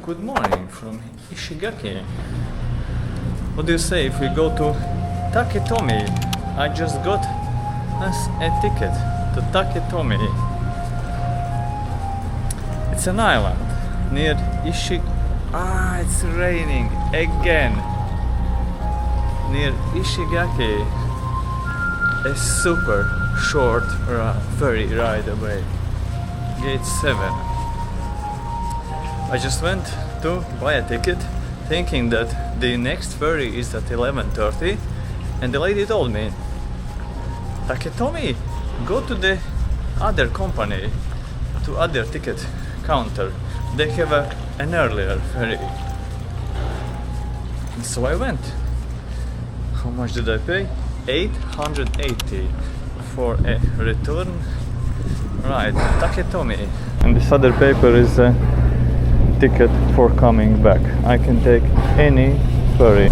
Good morning from Ishigaki. What do you say if we go to Taketomi? I just got us a ticket to Taketomi. It's an island near it's raining again. Near Ishigaki. A super short ferry ride away. Gate 7. I just went to buy a ticket thinking that the next ferry is at 11:30, and the lady told me, Taketomi, go to the other company, to other ticket counter. They have an earlier ferry. And so I went. How much did I pay? 880 for a return ride to Taketomi. And this other paper is a ticket for coming back. I can take any ferry.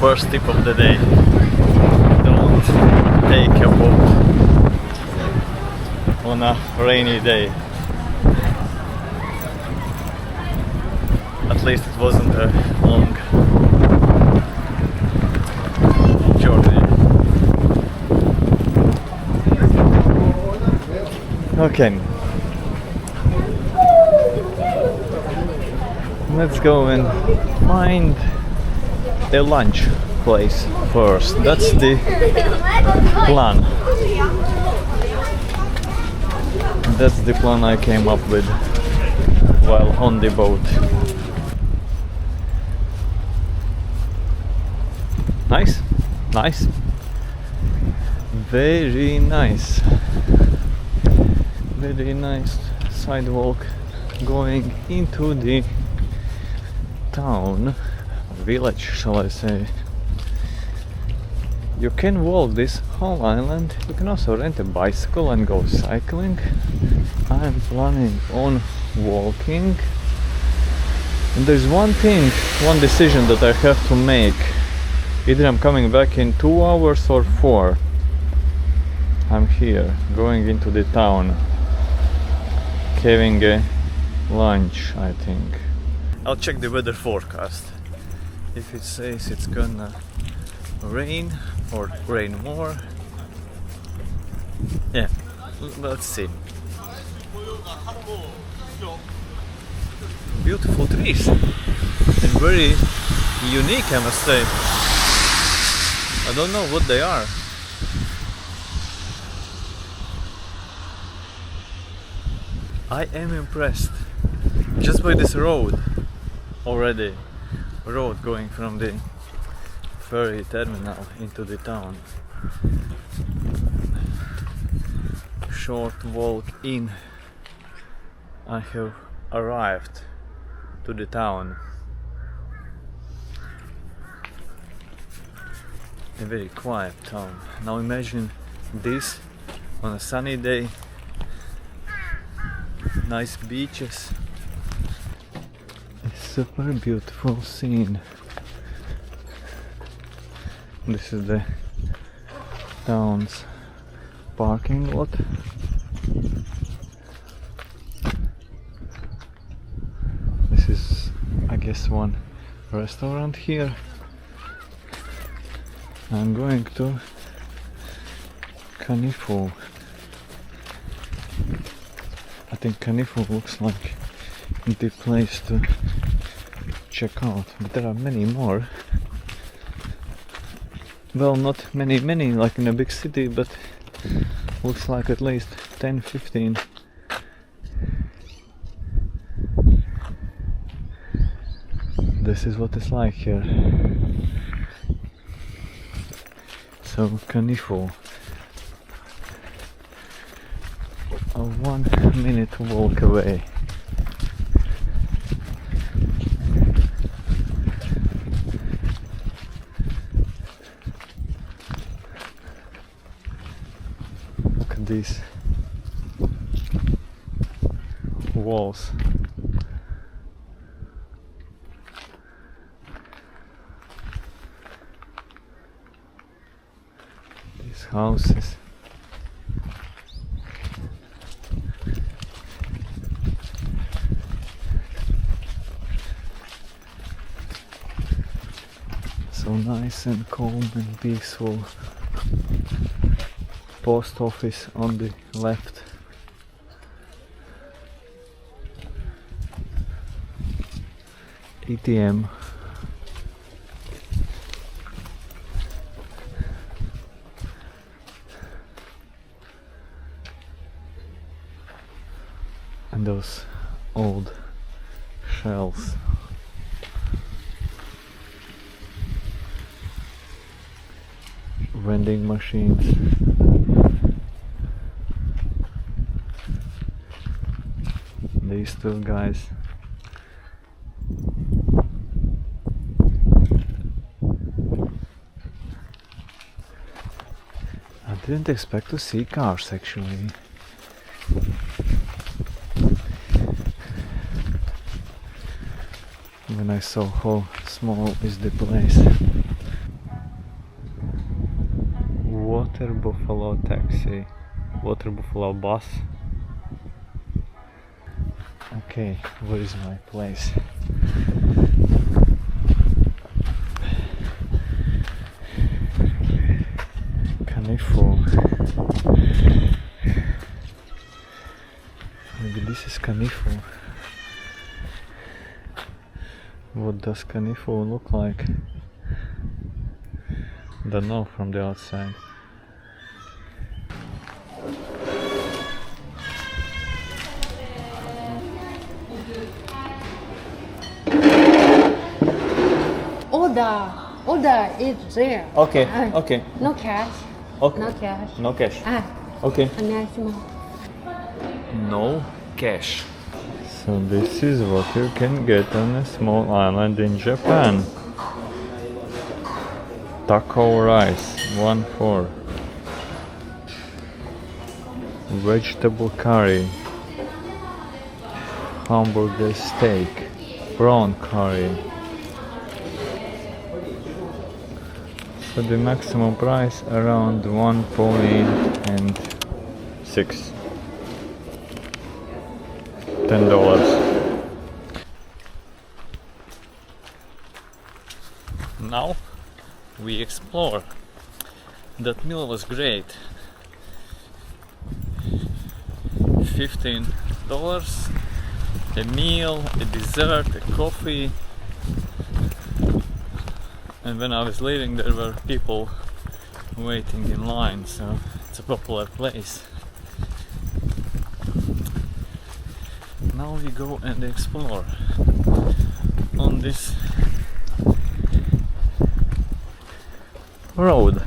First tip of the day: don't take a boat on a rainy day. At least it wasn't a long journey. Okay, let's go and find a lunch place first. That's the plan. That's the plan I came up with while on the boat. Nice, nice, very nice, very nice sidewalk going into the town. Village, shall I say. You can walk this whole island. You can also rent a bicycle and go cycling. I'm planning on walking. And there's one decision that I have to make. Either I'm coming back in 2 hours or 4. I'm here, going into the town, having a lunch, I think. I'll check the weather forecast. If it says it's gonna rain or rain more, yeah, let's see. Beautiful trees and very unique, I must say. I don't know what they are. I am impressed just by this road already. Road going from the ferry terminal into the town. Short walk in. I have arrived to the town. A very quiet town. Now imagine this on a sunny day. Nice beaches. Super beautiful scene. This is the town's parking lot. This is, I guess, one restaurant here. I'm going to Kanifu. I think Kanifu looks like the place to check out, but there are many more. Well, not many like in a big city, but looks like at least 10-15. This is what it's like here. So Kanifo, a 1 minute walk away. Look at these walls. These houses. So nice and calm and peaceful. Post office on the left. ATM. And those old shells. Vending machines. These two guys. I didn't expect to see cars actually. When I saw how small is the place. Water buffalo taxi. Water buffalo bus. Okay, where is my place? Kanifo. Maybe this is Kanifo. What does Kanifo look like? Don't know from the outside. Order is there. Okay, okay. No cash. Okay. No cash. No cash. Ah, Okay. 안녕하세요. No cash. So this is what you can get on a small island in Japan. Taco rice, 1-4. Vegetable curry. Hamburger steak. Prawn curry. So the maximum price around 1.6. $10. Now we explore. That meal was great. $15. A meal, a dessert, a coffee. And when I was leaving there were people waiting in line, so it's a popular place. Now we go and explore on this road.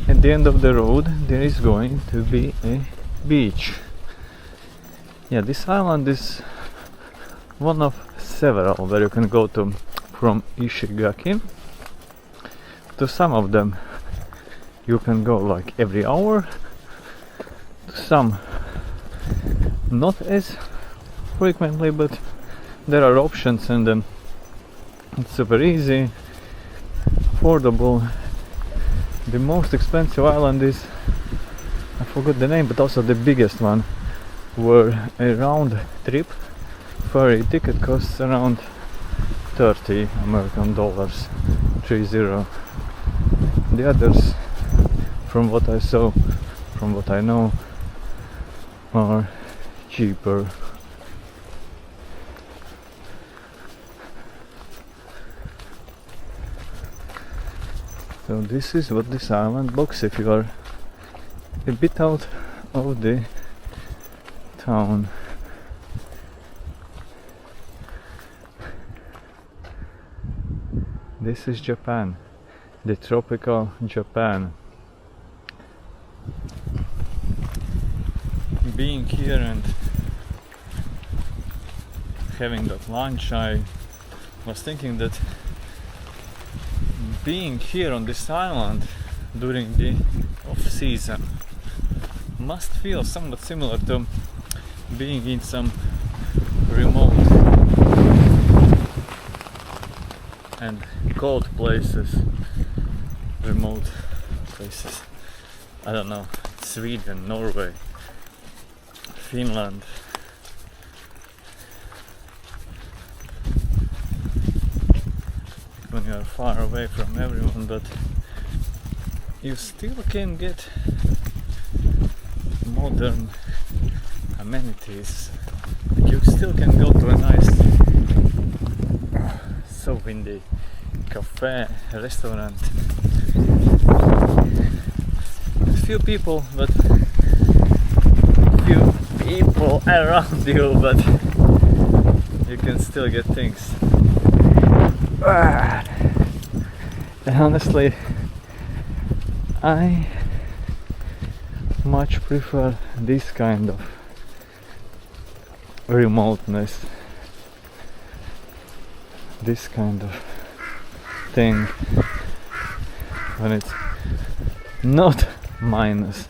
At the end of the road there is going to be a beach. Yeah, this island is one of several where you can go to from Ishigaki. To some of them you can go like every hour, to some not as frequently, but there are options and it's super easy, affordable. The most expensive island is, I forgot the name, but also the biggest one, where a round trip ferry ticket costs around 30 American dollars, 30. The others, from what I saw, from what I know, are cheaper. So this is what this island looks if you are a bit out of the town. This is Japan, the tropical Japan. Being here and having that lunch, I was thinking that being here on this island during the off-season must feel somewhat similar to being in some remote and cold places, remote places. I don't know, Sweden, Norway, Finland. When you are far away from everyone, but you still can get modern amenities. You still can go to a nice, so windy cafe, restaurant. Few people, but few people around you, but you can still get things. And honestly, I much prefer this kind of remoteness, this kind of thing, when it's not minus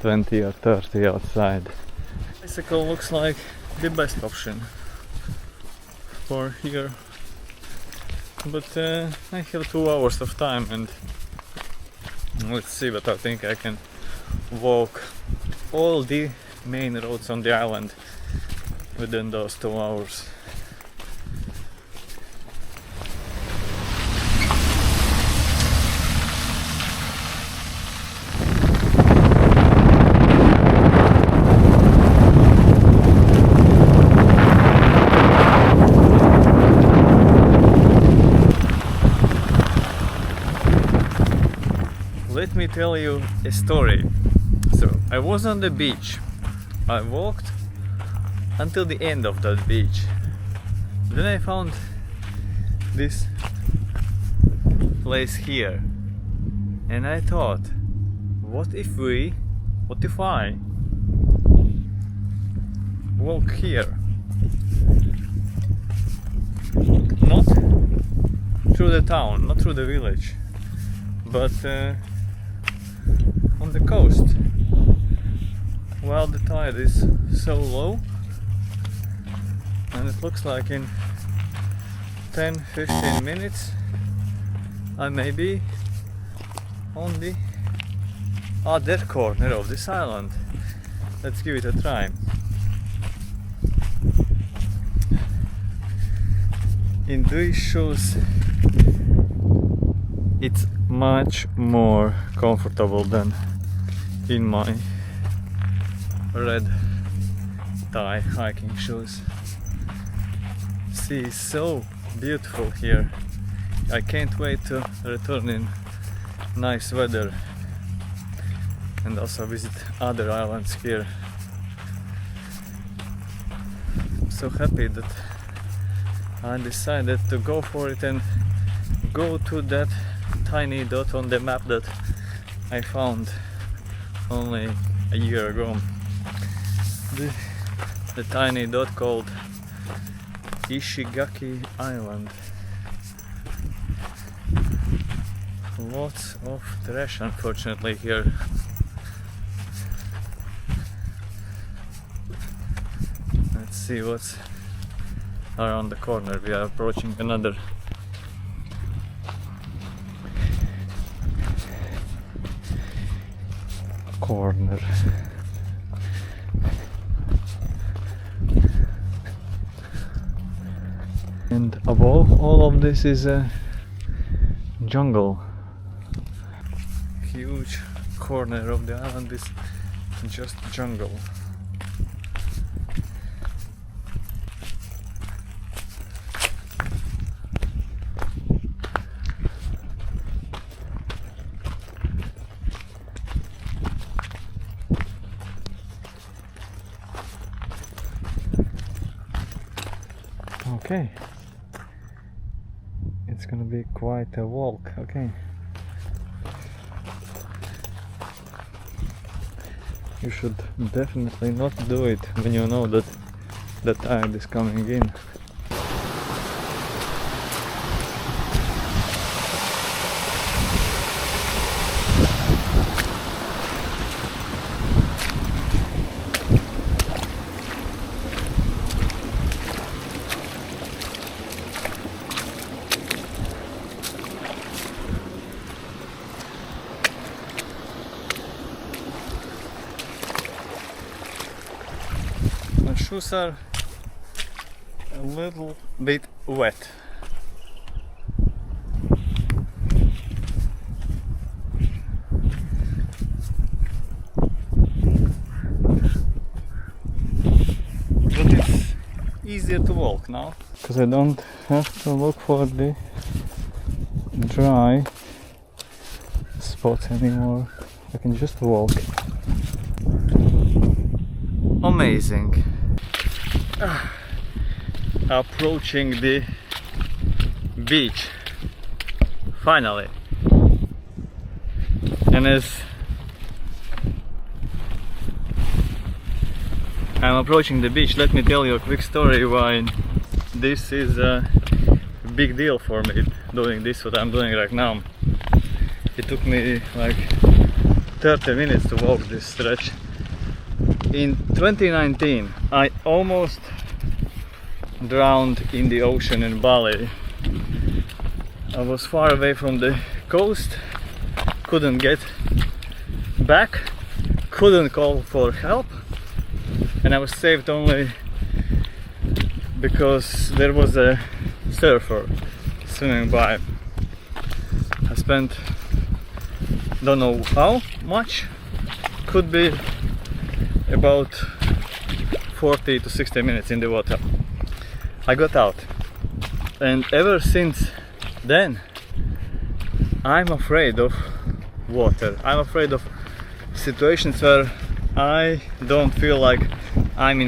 20 or 30 outside. Bicycle looks like the best option for here, but I have 2 hours of time, and let's see, but I think I can walk all the main roads on the island within those 2 hours. Let me tell you a story. So I was on the beach. I walked until the end of that beach. Then I found this place here, and I thought, what if I walk here? Not through the town, not through the village, but on the coast, while the tide is so low, and it looks like in 10-15 minutes I may be on the other corner of this island. Let's give it a try. In these shoes it's much more comfortable than in my red tie hiking shoes. Sea is so beautiful here. I can't wait to return in nice weather and also visit other islands here. I'm so happy that I decided to go for it and go to that tiny dot on the map that I found only a year ago. The tiny dot called Ishigaki Island. Lots of trash, unfortunately, here. Let's see what's around the corner. We are approaching another corner. And above all of this is a jungle. Huge corner of the island is just jungle. Okay, it's gonna be quite a walk. Okay, you should definitely not do it when you know that the tide is coming in. My shoes are a little bit wet. But it's easier to walk now, because I don't have to look for the dry spots anymore. I can just walk. Amazing. Approaching the beach finally, and as I'm approaching the beach, let me tell you a quick story why this is a big deal for me, doing this what I'm doing right now. It took me like 30 minutes to walk this stretch. In 2019 I almost drowned in the ocean in Bali. I was far away from the coast, couldn't get back, couldn't call for help, and I was saved only because there was a surfer swimming by. I spent don't know how much, could be about 40 to 60 minutes in the water. I got out, and ever since then I'm afraid of water. I'm afraid of situations where I don't feel like I'm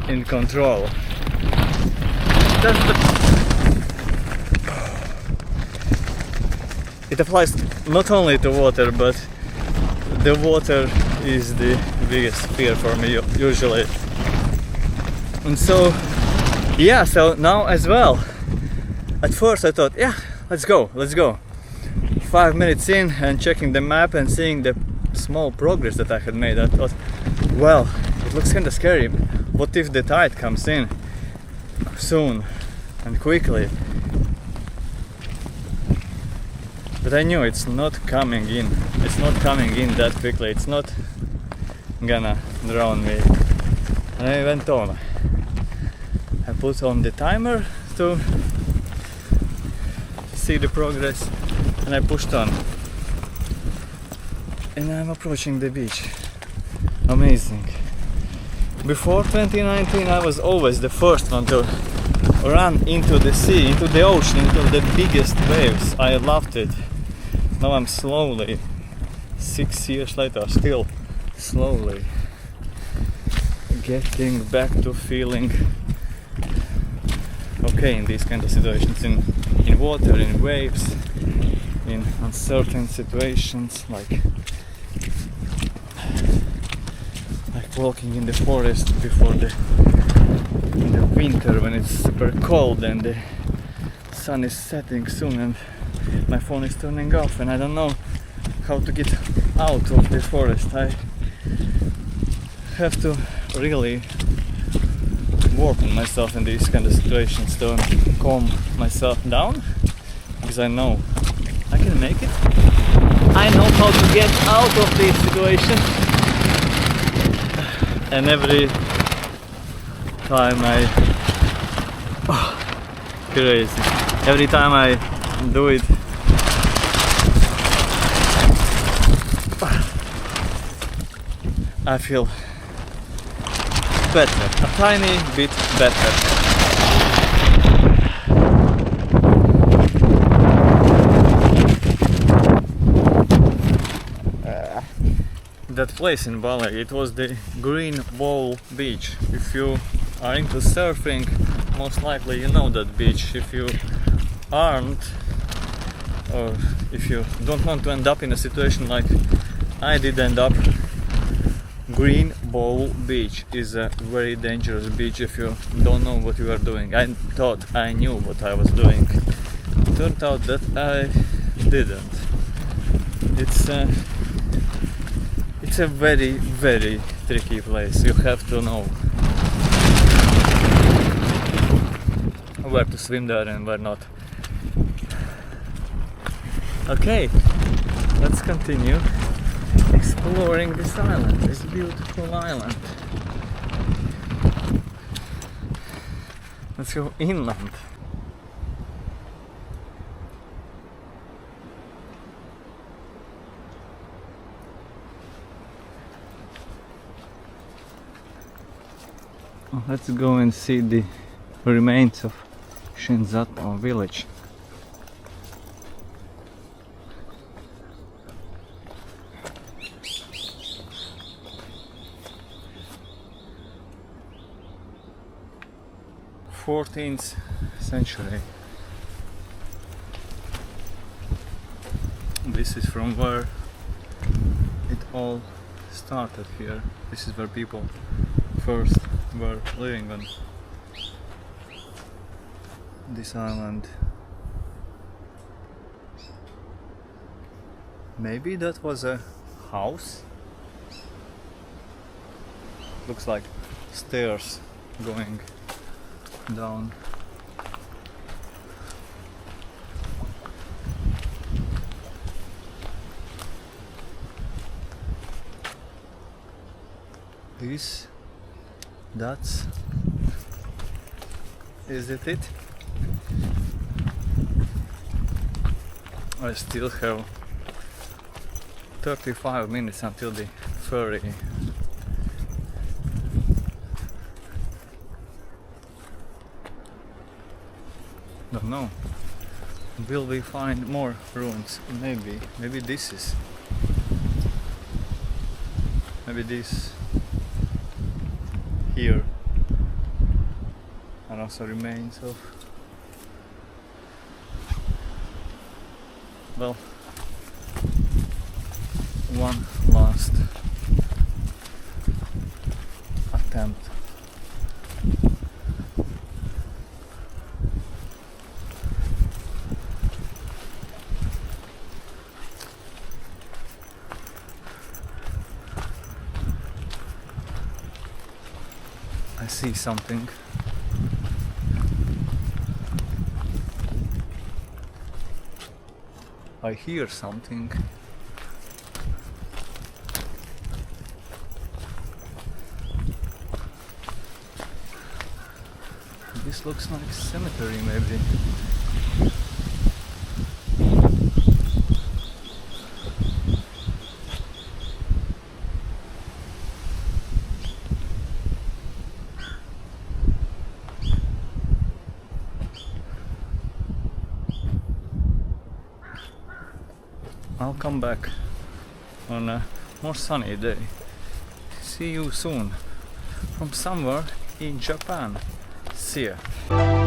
in control. It applies not only to water, but the water is the biggest fear for me usually. And so yeah, so now as well, at first I thought, yeah, let's go. 5 minutes in and checking the map and seeing the small progress that I had made, I thought, well, it looks kind of scary. What if the tide comes in soon and quickly? But I knew it's not coming in. It's not coming in that quickly. It's not gonna drown me. And I went on. I put on the timer to see the progress, and I pushed on. And I'm approaching the beach. Amazing. Before 2019 I was always the first one to run into the sea, into the ocean, into the biggest waves. I loved it. Now I'm slowly, 6 years later, still slowly getting back to feeling okay in these kind of situations, in water, in waves, in uncertain situations, like walking in the forest before in the winter when it's super cold and the sun is setting soon and my phone is turning off and I don't know how to get out of the forest. I have to really work on myself in these kind of situations to calm myself down, because I know I can make it. I know how to get out of this situation, and every time crazy. Every time I do it, I feel better, a tiny bit better. That place in Bali, it was the Green Wall Beach. If you are into surfing most likely you know that beach. If you aren't, or if you don't want to end up in a situation like I did end up, Green Bowl Beach is a very dangerous beach if you don't know what you are doing. I thought I knew what I was doing. Turned out that I didn't. It's a very, very tricky place. You have to know where to swim there and where not. Okay, let's continue exploring this island, this beautiful island. Let's go inland. Let's go and see the remains of Shinzato village. th century. This is from where it all started here. This is where people first were living on this island. Maybe that was a house? Looks like stairs going down. Is it? I still have 35 minutes until the ferry. Don't know. Will we find more ruins? Maybe this is. Maybe this here are also remains of, well, one last attempt. I see something. I hear something. This looks like cemetery, maybe. I'll come back on a more sunny day. See you soon from somewhere in Japan. See ya.